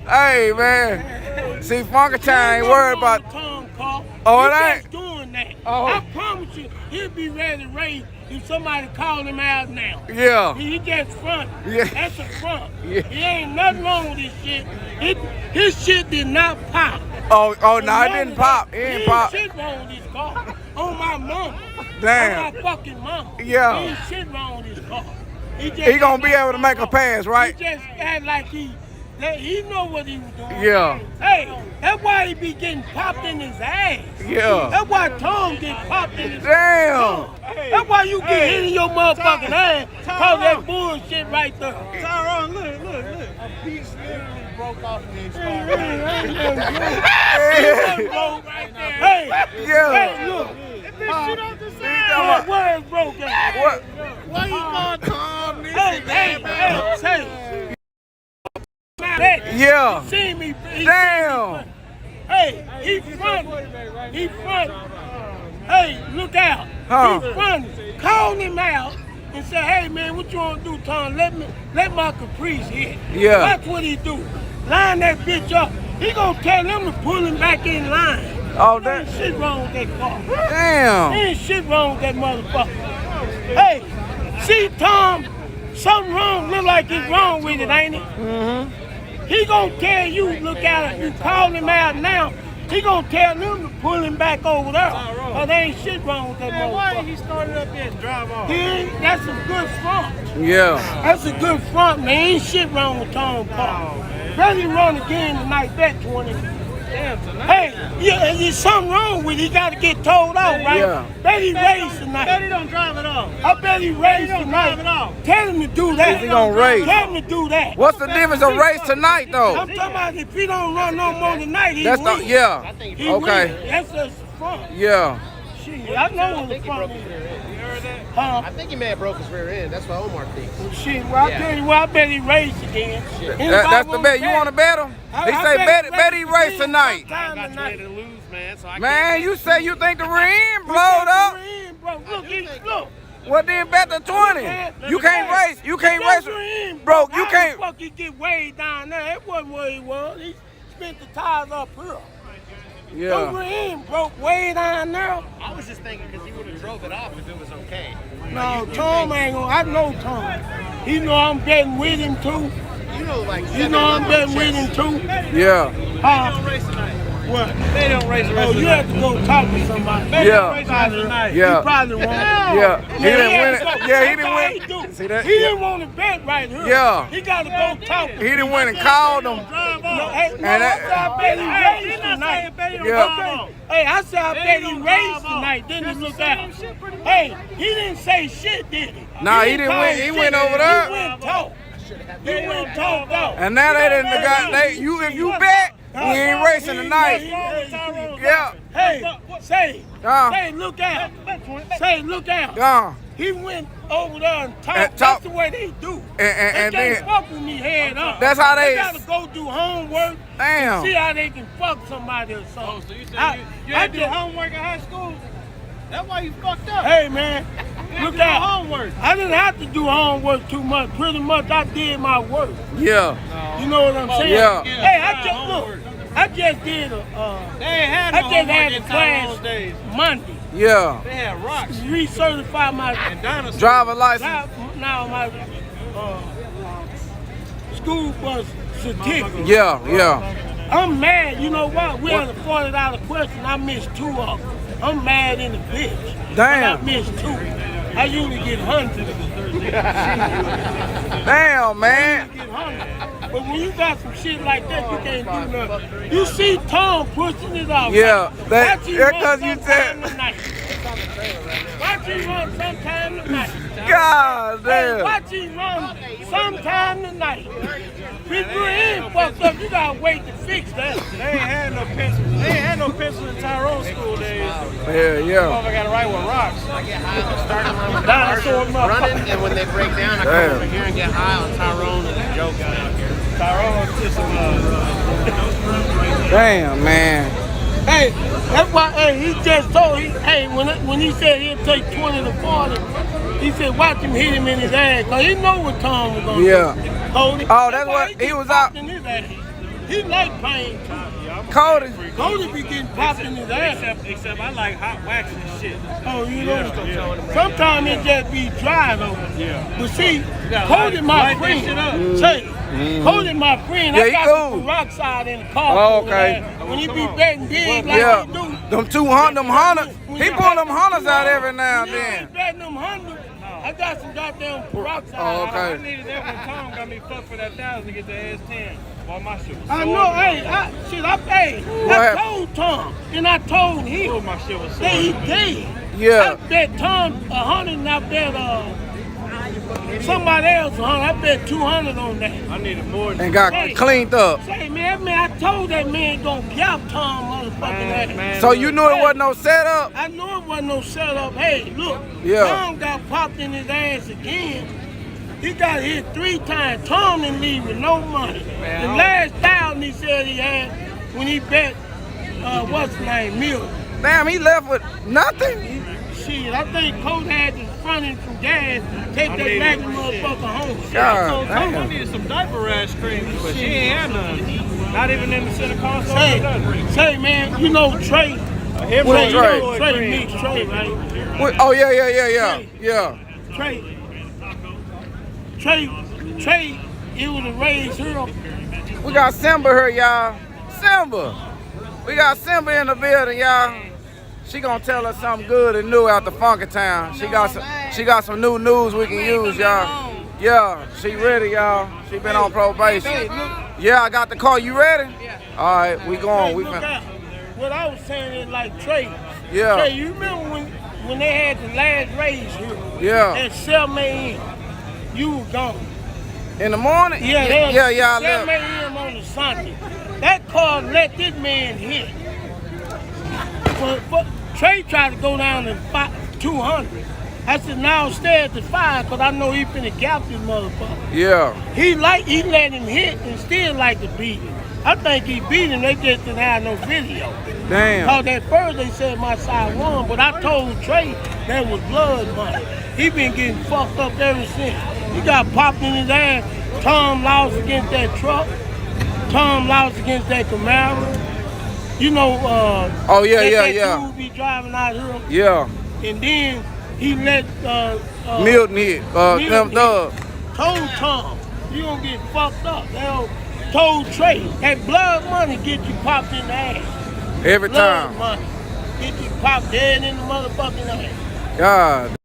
Hey, man. See, Funkatown ain't worried about... Oh, it ain't? Doing that. Oh. I promise you, he'll be ready to race if somebody call him out now. Yeah. He just front. Yeah. That's a front. Yeah. He ain't nothing wrong with this shit. His shit did not pop. Oh, no, it didn't pop. It didn't pop. Ain't shit wrong with this car. On my mama. Damn. On my fucking mama. Yeah. Ain't shit wrong with this car. He gonna be able to make a pass, right? He just act like he know what he was doing. Yeah. Hey, that's why he be getting popped in his ass. Yeah. That's why Tom get popped in his Damn. ass. That's why you get hit in your motherfucking ass. Cause that bullshit right there. Tyrone, look. A piece literally broke off in his car. Hey, Yeah. hey, look. Shit off the side. Where is broke at? What? Why you call Tom this? Hey, say. Yeah. See me. Damn. Hey, he front. Hey, look out. Huh. He front. Call him out and say, hey man, what you want to do, Tom? Let my Caprice hit. Yeah. That's what he do. Line that bitch up. He gonna tell them to pull him back in line. Oh, There ain't shit wrong with that car. Damn. There ain't shit wrong with that motherfucker. Hey, see Tom, something wrong, look like it's wrong with it, ain't it? Mm-hmm. He gonna tell you, look out, if you call him out now, he gonna tell them to pull him back over there. But there ain't shit wrong with that motherfucker. Why he started up there and drive off? That's a good front. Yeah. That's a good front, man. Ain't shit wrong with Tom car. Ready to run again tonight, bet 20. Damn, tonight. Hey, yeah, there's something wrong with it. He got to get told out, right? Yeah. Bet he race tonight. Bet he don't drive it off. I bet he race drive it tonight. off. Tell him to do that. Is he gonna race? Tell him to do that. What's the difference of race tonight, though? I'm talking about if he don't run no more tonight, he That's win. the, yeah. He Okay. win. That's the front. Yeah. Shit, I know what the front is. Huh? I think he may have broke his rear end. That's what Omar thinks. Shit, well, I tell you what, I bet he race again. That's the bet. You want to bet him? He say bet he race tonight. I got you ready to lose, man. So I Man, you say you think the rear end blowed up? Look. Well, then bet the 20. You can't race. You can't race. Bro, you can't. How the fuck he get way down there? That wasn't where he was. He spent the tires up here. The Yeah. rim broke way down there. I was just thinking because he would have drove it off if it was okay. No, Tom ain't gonna. I know Tom. He know I'm betting with him too. You know, like You know I'm betting with him too. Yeah. Don't race tonight. What? They don't race the rest Oh, of the you night. have to go talk to somebody. Yeah. Race the rest of the night. Yeah. He probably won't. Yeah. He didn't win it. Yeah, he didn't win. See that? He didn't want to bet right here. Yeah. He got to go talk. He didn't win and called him. No, hey, no, And I said I bet he raced tonight. Yeah. Hey, I said I bet he raced tonight. Didn't he look out? Hey, he didn't say shit, did he? Nah, he didn't win. He went over there. He went talk. He went talk though. And now they didn't got if you bet, we ain't racing tonight. Yeah. Hey, say, Yeah. look out. Say, look out. Yeah. He went over there and talked. And talk. That's the way they do. And They then can't fuck with me head up. That's how they- gotta go do homework. Damn. See how they can fuck somebody or something. So you said you had to do homework in high school? That's why you fucked up. Hey man, look do out. homework. I didn't have to do homework too much. Pretty much I did my work. Yeah. You know what I'm saying? Yeah. Hey, I just look. I just did They ain't had no I just homework had in a class Tyrone's days. Monday. Yeah. They had rocks Recertify my and dinosaurs. Driver license. now my school bus certificate. Yeah. I'm mad. You know what? We had a $40 question. I missed 2 of them. I'm mad in the bitch. Damn. But I missed 2. I usually get hundreds. Damn, man. But when you got some shit like that, you can't do nothing. You see Tom pushing it off. Yeah, Watch him run because you sometime said. tonight. Watch him run sometime tonight. God Hey, damn. watch him run sometime tonight. If you ain't fucked up, you gotta wait to fix that. They ain't had no pencils. They ain't had no pencils in Tyrone school days. Yeah. I got to write with rocks. I get high on starting running, Dinosaur running, and when they break down, I come over here and get high on Tyrone and the jokes down here. Tyrone's just Damn, man. Hey, that's why. Hey, he just told. When he said he'll take 20 to 40, He said, watch him hit him in his ass, because he know what Tom was going to do. Cody. Oh, that's what he was out. In his ass. He like pain too. Cody be getting popped in his ass. Except I like hot wax and shit. Oh, you know? Sometimes it just be dry though. Yeah. But see, Cody my friend. Say, Cody my friend. I got him from Rockside in the car. Oh, okay. When he be betting big like he do. Them 200, them hunters. He pull them hunters out every now and He then. betting them 100. I got some goddamn peroxide. Oh, okay. I needed that when Tom got me fucked for that 1,000 to get the S10. While my shit was I know, I told Tom, and I told him my shit was that he did. Yeah. I bet Tom 100 and I bet somebody else 100. I bet 200 on that. I needed more than And got cleaned up. Say, man, I told that man gonna gap Tom motherfucking ass. So you knew it wasn't no setup? I knew it wasn't no setup. Hey, look, Tom got popped in his ass again. He got hit 3 times. Tom didn't leave with no money. The last 1,000 he said he had when he bet, what's his name, Mill. Damn, he left with nothing? Shit, I think Coach had to front him from gas, take that ragged motherfucker home. God, I damn. needed some diaper rash cream, but she ain't had none. Not even in the center console. Say, man, you know Trey. Trey meets Trey, right? Oh, yeah. Trey, it was a raised hero. We got Simba here, y'all. Simba. We got Simba in the building, y'all. She gonna tell us something good and new out the Funky Town. She got some new news we can use, y'all. Yeah, she ready, y'all. She been on probation. Yeah, I got the call. You ready? Yeah. All right, we going. What I was saying is like Trey. Yeah. Trey, you remember when they had the last raise here? Yeah. And 7 a.m. You were gone. In the morning? Yeah, I 7 left. a.m. on a Sunday. That car let this man hit. But Trey tried to go down to 200. I said, now stay at the 5 because I know he finna gap this motherfucker. Yeah. He let him hit and still like to beat him. I think he beat him, they just didn't have no video. Damn. Because at first they said my side won, but I told Trey that was blood money. He been getting fucked up ever since. He got popped in his ass. Tom lost against that truck. Tom lost against that Camaro. You know, that dude be driving out here. Yeah. And then he let Milton hit. Them thugs. Told Tom, you gonna get fucked up. Told Trey, that blood money get you popped in the ass. Every Blood time. money get you popped dead in the motherfucking ass. God